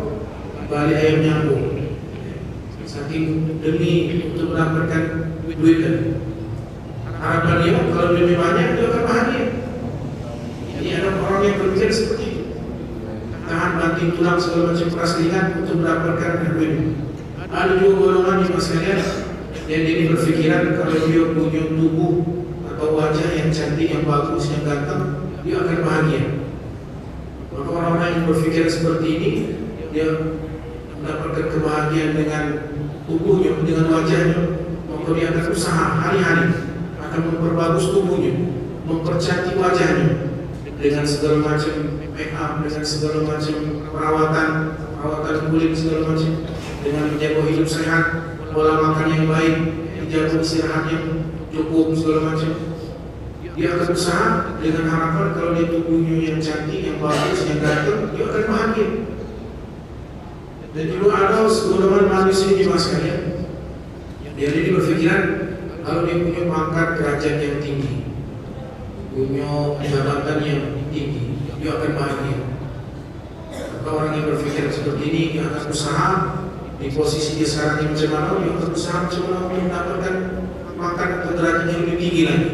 balik ayam nyambung. Saking demi untuk mendapatkan duit kan. Harapan dia kalau lebih banyak dia akan bahagia. Jadi ada orang yang berpikir seperti itu, tahan banting tulang segala macam keras ringan untuk mendapatkan duit. Ada juga golongan di masyarakat yang dia berpikiran kalau dia punya tubuh atau wajah yang cantik, yang bagus, yang ganteng, dia akan bahagia. Maka orang-orang yang berpikir seperti ini, dia mendapatkan kebahagiaan dengan tubuhnya, dengan wajahnya, maka dia akan usaha hari-hari akan memperbagus tubuhnya, mempercantik wajahnya dengan segala macam make up, dengan segala macam perawatan kulit segala macam, dengan menjaga hidup sehat, pola makan yang baik, menjaga istirahat yang cukup segala macam. Dia akan usaha dengan harapan kalau dia tubuhnya yang cantik, yang bagus, yang ganteng, dia akan bahagia. Dan juga ada golongan manusia di masa sekalian, dia ini berpikiran kalau dia punya pangkat kerajaan yang tinggi, punya jabatan yang tinggi, dia akan bahagia. Maka orang yang berpikir seperti ini, dia akan usaha di posisi dia sekarang ini macam mana, dia akan usaha macam mana untuk mendapatkan pangkat atau derajat yang lebih tinggi lagi.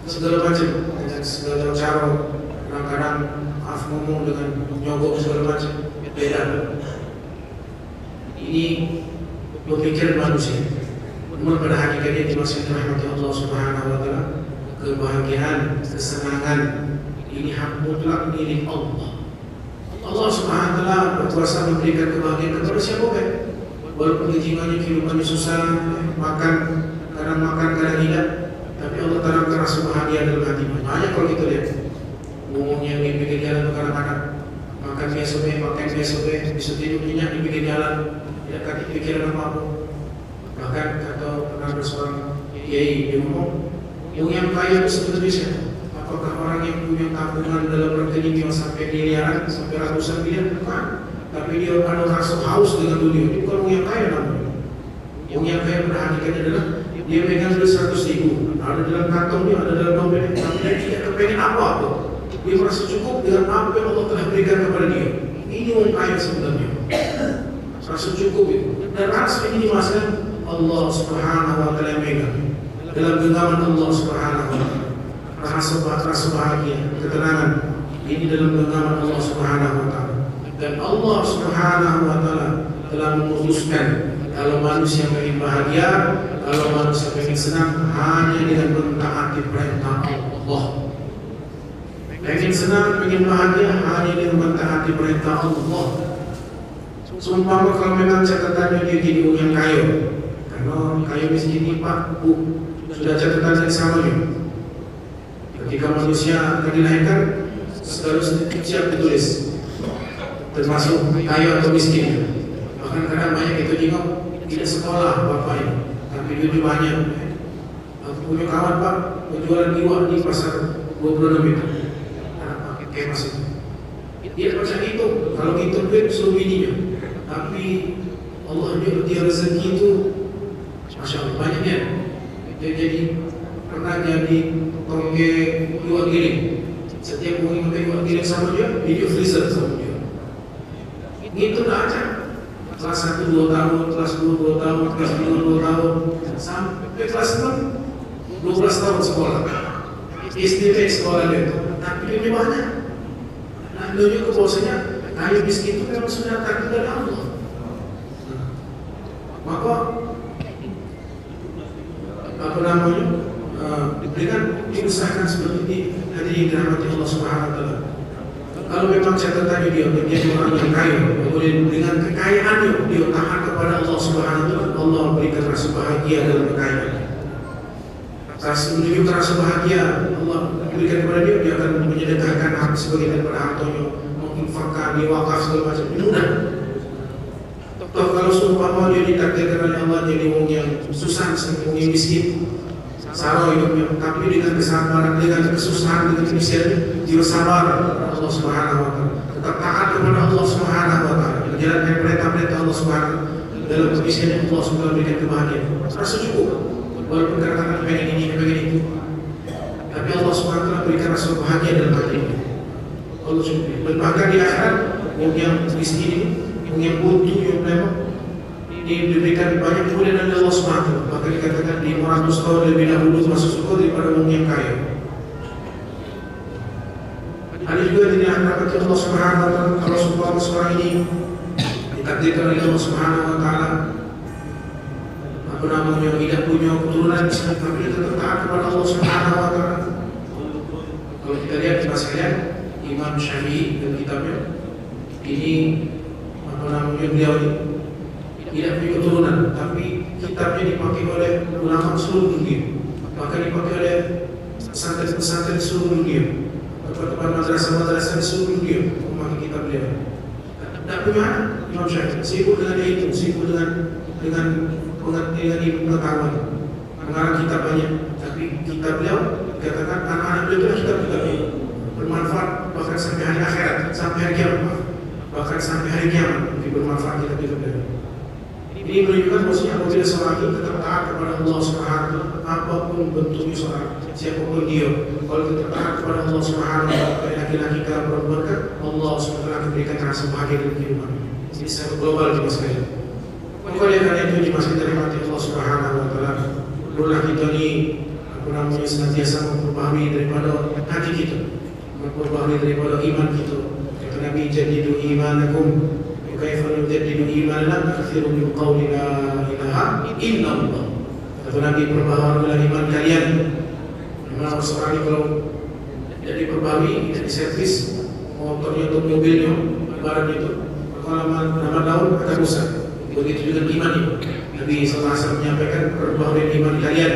Segala macam, dengan segala cara, kadang-kadang maaf ngomong dengan nyogok segala macam, beda. Ini berpikir manusia. Namun pada hakikatnya dimaksud rahmat Allah Subhanahu wa taala, kebahagiaan, kesenangan ini hak mutlak milik Allah. Allah Subhanahu wa taala berkuasa memberikan kebahagiaan kepada siapa pun. Walaupun kejiwanya kehidupannya susah, makan kadang tidak, tapi Allah tanamkan rasa bahagia dalam hati. Banyak kalau kita lihat ngomongnya di pinggir jalan kadang-kadang makan biasa, bisa tidur nyenyak di pinggir jalan, tidak kaki pikiran apa-apa. Bahkan kata pernah ada seorang kiai dia ngomong, yang kaya itu sebenarnya siapa? Apakah orang yang punya tabungan dalam rekening yang sampai miliaran, sampai ratusan miliar? Bukan. Tapi dia ada rasa haus dengan dunia. Itu bukan orang yang kaya namanya. Orang yang kaya pada hakikatnya adalah dia pegang 100.000, ada dalam kantongnya, ada dalam dompetnya, tapi dia tidak kepengen apa-apa. Dia merasa cukup dengan apa yang Allah telah berikan kepada dia. Ini orang kaya sebenarnya. Rasa cukup itu. Dan rasa ini dimaksudkan Allah Subhanahu wa taala megang. Dalam genggaman Allah Subhanahu wa taala. Rasa bahagia, ketenangan ini dalam genggaman Allah Subhanahu wa taala. Dan Allah Subhanahu wa taala telah memutuskan kalau manusia ingin bahagia, kalau manusia ingin senang hanya dengan mentaati perintah Allah. Ingin senang, ingin bahagia hanya dengan mentaati perintah Allah. Seumpama kalau memang catatannya dia jadi orang yang kaya, karena kaya miskin ini Pak, Bu, sudah catatan yang samanya. Ketika manusia akan dilahirkan, harus siap ditulis, termasuk kaya atau miskin. Bahkan kadang banyak itu juga tidak sekolah bapaknya, tapi duitnya banyak. Aku punya kawan Pak, penjualan iwak di pasar 26 itu, kayak masih. Dia macam itu, kalau kita duit suruh bininya. Tapi Allah dia rezeki itu, masya Allah banyak dia. Dia jadi pernah jadi tongge iwak giling. Setiap orang yang iwak giling sama dia, video freezer sama dia. Itu dah aja. Kelas 1 2 tahun, kelas 2 2 tahun, kelas 2 2 tahun, sampai kelas 6 12 tahun sekolah. SDP sekolah dia. Tapi lebih banyak. Nah, lebih ke bahasanya kaya miskin itu memang sudah takdir dari Allah. Maka apa namanya dengan diusahakan seperti ini hadirin dirahmati Allah Subhanahu wa taala. Kalau memang catatannya dia menjadi orang yang kaya, kemudian dengan kekayaannya dia taat kepada Allah Subhanahu wa taala, Allah berikan rasa bahagia dalam kekayaan. Menuju rasa bahagia Allah berikan kepada dia, dia akan menyedekahkan sebagian daripada hartanya, menginfakkan, diwakaf segala macam. Mudah. Toh kalau seumpama dia ditakdirkan oleh Allah jadi orang yang susah, orang yang miskin, salah hidupnya, tapi dengan kesabaran, dengan kesusahan, dengan kemiskinan, dia sabar kepada Allah Subhanahu wa taala. Tetap taat kepada Allah Subhanahu wa taala, menjalankan perintah-perintah Allah Subhanahu wa taala. Dalam kemiskinan Allah Subhanahu wa taala berikan kebahagiaan. Rasa cukup. Walaupun kadang-kadang pengen ini, pengen itu, tapi Allah Subhanahu wa taala berikan rasa bahagia dalam hati. Allah cukup. Dan bahkan di akhirat, orang yang miskin ini, orang yang butuh, yang lemah, diberikan banyak kemuliaan dari Allah Subhanahu wa taala. Maka dikatakan 500 tahun lebih dahulu masuk surga daripada orang yang kaya. Ada juga tidak dapat Allah Subhanahu wa taala kalau seumpama seorang ini ditakdirkan oleh Allah Subhanahu wa taala apa namanya tidak punya keturunan tapi dia tetap taat kepada Allah Subhanahu wa taala. Kalau kita lihat di sekalian Imam Syafi'i dan kitabnya ini apa namanya beliau ini tidak punya keturunan, tapi kitabnya dipakai oleh ulama seluruh dunia, bahkan dipakai oleh pesantren-pesantren seluruh dunia, tempat-tempat madrasah-madrasah seluruh dunia memakai kitab beliau. Tidak punya anak Imam Syafi'i, sibuk dengan itu, sibuk dengan ilmu pengetahuan, mengarang kitab banyak, tapi kitab beliau dikatakan anak-anak beliau itu kitab-kitab bermanfaat bahkan sampai hari akhirat, sampai hari kiamat, bahkan sampai hari kiamat bermanfaat kitab-kitab beliau. Ini menunjukkan bahwasanya apabila seorang itu tetap taat kepada Allah Subhanahu wa taala, apapun bentuknya seorang, siapapun dia, kalau tetap taat kepada Allah Subhanahu wa taala, laki-laki ke perempuan kan, Allah Subhanahu wa taala akan berikan rasa bahagia dalam kehidupan. Ini secara global di masa ini. Maka oleh karena itu di masa dirahmati Allah Subhanahu wa taala, perlulah kita ini apa namanya senantiasa memperbaharui daripada hati kita, memperbaharui daripada iman kita. Kata Nabi, jadidu imanakum. Kaifa nujaddidu imanana katsiru min qawli la ilaha illallah. Kata Nabi, perbaharuilah iman kalian. Memang seorang ini kalau jadi perbaharui, jadi servis motornya atau mobilnya, ibarat itu kalau lama tahun akan rusak. Begitu juga iman itu. Nabi SAW menyampaikan perbaharui iman kalian.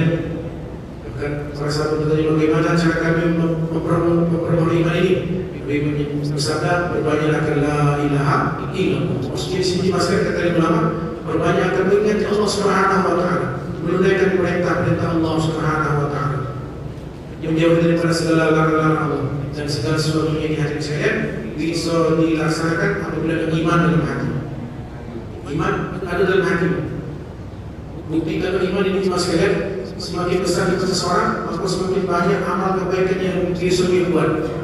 Bahkan para sahabat bertanya bagaimana cara kami memperbaharui iman ini. Bersabda, berbanyaklah la ilaha illallah. Maksudnya di sini masyarakat dari ulama berbanyakkan mengingat Allah Subhanahu wa taala, menunaikan perintah-perintah Allah Subhanahu wa taala, menjauh daripada segala larangan Allah dan segala sesuatu yang dihadiri sekalian bisa dilaksanakan apabila ada iman dalam hati. Iman ada dalam hati. Bukti kalau iman ini cuma sekalian, semakin besar itu seseorang, maka semakin banyak amal kebaikan yang bisa dia buat.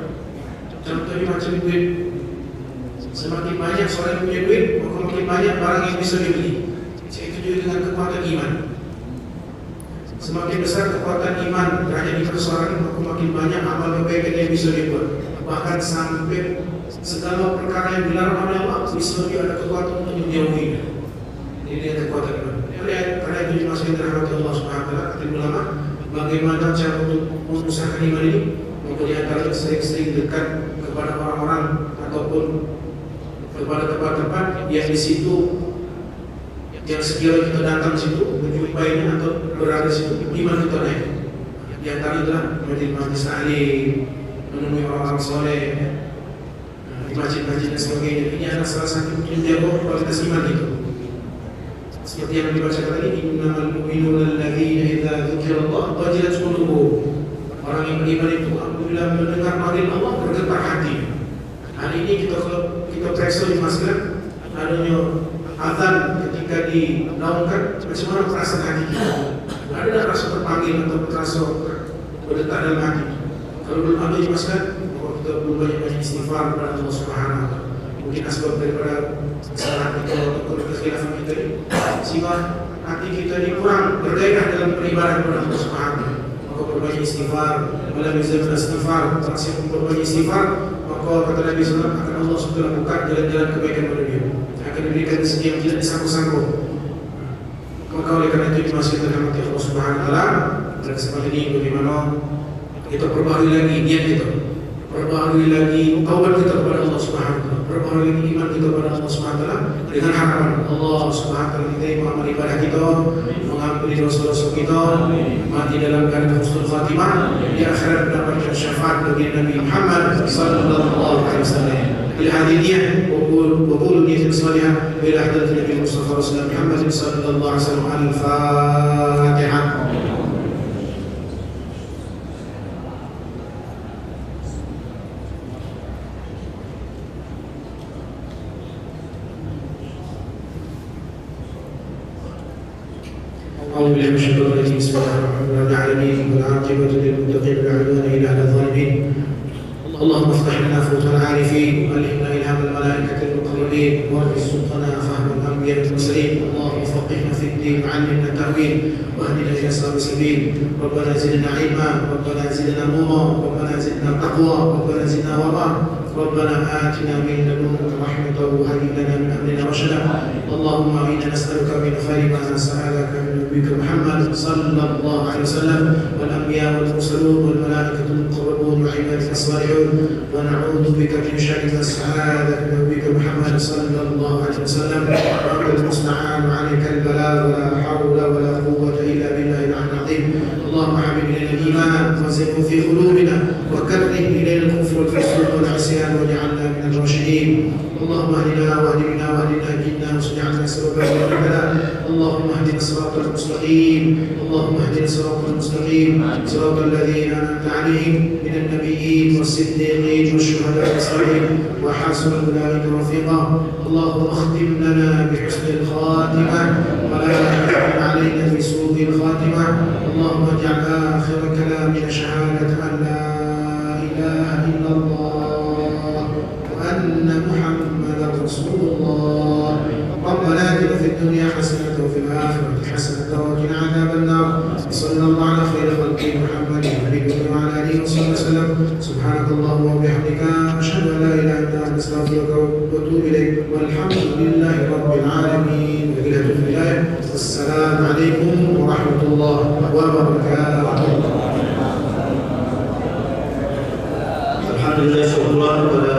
Contohnya macam duit, semakin banyak seorang yang punya duit, maka makin banyak barang yang bisa dibeli. Itu juga dengan kekuatan iman. Semakin besar kekuatan iman berada di seseorang, maka makin banyak amal kebaikan yang bisa dibuat. Bahkan sampai segala perkara yang dilarang oleh Allah bisa dia ada kekuatan untuk menjauhinya. Ini dengan kekuatan iman. Karena itu dimasukkan dirahmati Allah Subhanahu wa taala. Kata ulama, bagaimana cara untuk mengusahakan iman ini? Maka di antara sering-sering dekat kepada orang-orang ataupun kepada tempat-tempat yang di situ yang sekiranya kita datang di situ menjumpainya atau berada di situ, iman kita naik. Di antara itulah majlis taklim, menemui orang-orang soleh, di masjid-masjid dan sebagainya. Ini adalah salah satu menjaga kualitas iman itu. Seperti yang dibacakan tadi, innamal mu'minuna alladzina idza dzukirallah wajilat qulubuhum. Orang yang beriman itu apabila mendengar panggil Allah bergetar hati. Hari ini kita periksa di masjid adanya azan ketika dilaungkan, macam mana perasaan hati kita? Ada rasa terpanggil atau terasa berdetak dalam hati? Kalau belum ada di masjid, maka kita belum banyak istighfar kepada Allah Subhanahu wa taala. Mungkin asbab daripada kesalahan kita atau kekhilafan kita ini, sehingga hati kita ini kurang bergairah dalam beribadah kepada Allah Subhanahu wa taala. maka perbanyak istighfar. Wala yuzamil istighfar, barang siapa memperbanyak istighfar, maka kata Nabi SAW akan Allah SWT buka jalan-jalan kebaikan pada dia, akan diberikan rezeki yang tidak disangkut-sangkut. Maka oleh karena itu dimasukkan rahmat Allah Subhanahu wa taala. Dan kesempatan ini bagaimana kita perbaharui lagi niat kita, perbaharui lagi taubat kita kepada Allah Subhanahu wa taala, perbaharui lagi iman kita kepada Allah Subhanahu wa taala dengan harapan Allah Subhanahu wa taala kita mengamal ibadah kita, mengampuni dosa-dosa kita, mati dalam keadaan husnul khatimah, di akhirat mendapatkan syafaat dari Nabi Muhammad sallallahu alaihi wasallam. بهذه النية وقولوا نية صالحة إلى حضرة النبي المصطفى رسول الله محمد صلى الله عليه وسلم. الفاتحة. أعوذ بالله من الشيطان الرجيم. بسم الله الرحمن الرحيم. والعاقبة للمتقين ولا عدوان إلا على الظالمين. اللهم افتح لنا فوت العارفين والهمنا إلهام الملائكة المقربين وارزقنا فهم الأنبياء المرسلين. اللهم فقهنا في الدين وعلمنا التأويل واهدنا إلى صراط السبيل. ربنا زدنا علما، ربنا زدنا نورا، ربنا زدنا تقوى، ربنا زدنا ورعا، ربنا آتنا من لدنك رحمة وهيئ لنا من أمرنا رشدا. اللهم إنا نسألك من خير ما سألك من نبيك محمد صلى الله عليه وسلم والأنبياء والمرسلون والملائكة المقربون وعبادك الصالحون، ونعوذ بك من شر ما سألك من نبيك محمد صلى الله عليه وسلم. وأنت المستعان وعليك البلاء ولا حول ولا قوة إلا بالله العلي العظيم. اللهم حبب إلينا الإيمان وزينه في قلوبنا وكره إلينا الكفر والفسوق والعصيان واجعلنا من الراشدين. اللهم اهدنا واهد بنا واهدنا جئنا واجعلنا سببا للبلاء. اللهم اهدنا الصراط المستقيم، اللهم اهدنا الصراط المستقيم، صراط الذين أنعمت عليهم من النبيين والصديقين والشهداء والصالحين وحسن أولئك رفيقا. اللهم اختم لنا بحسن الخاتمة ولا تختم علينا بسوء الخاتمة. اللهم اجعل آخر كلامنا شهادة أن لا إله إلا الله وأن محمدا رسول الله. ربنا آتنا في الدنيا حسنة وفي الآخرة حسنة وقنا عذاب النار. صلى الله على خير خلقه محمد وعلى آله وصحبه وسلم. سبحانك اللهم وبحمدك أشهد أن لا إله إلا أنت أستغفرك وأتوب إليك. والحمد لله رب العالمين. وبالله الهداية. والسلام عليكم ورحمة الله وبركاته. Alhamdulillah, syukurlah kepada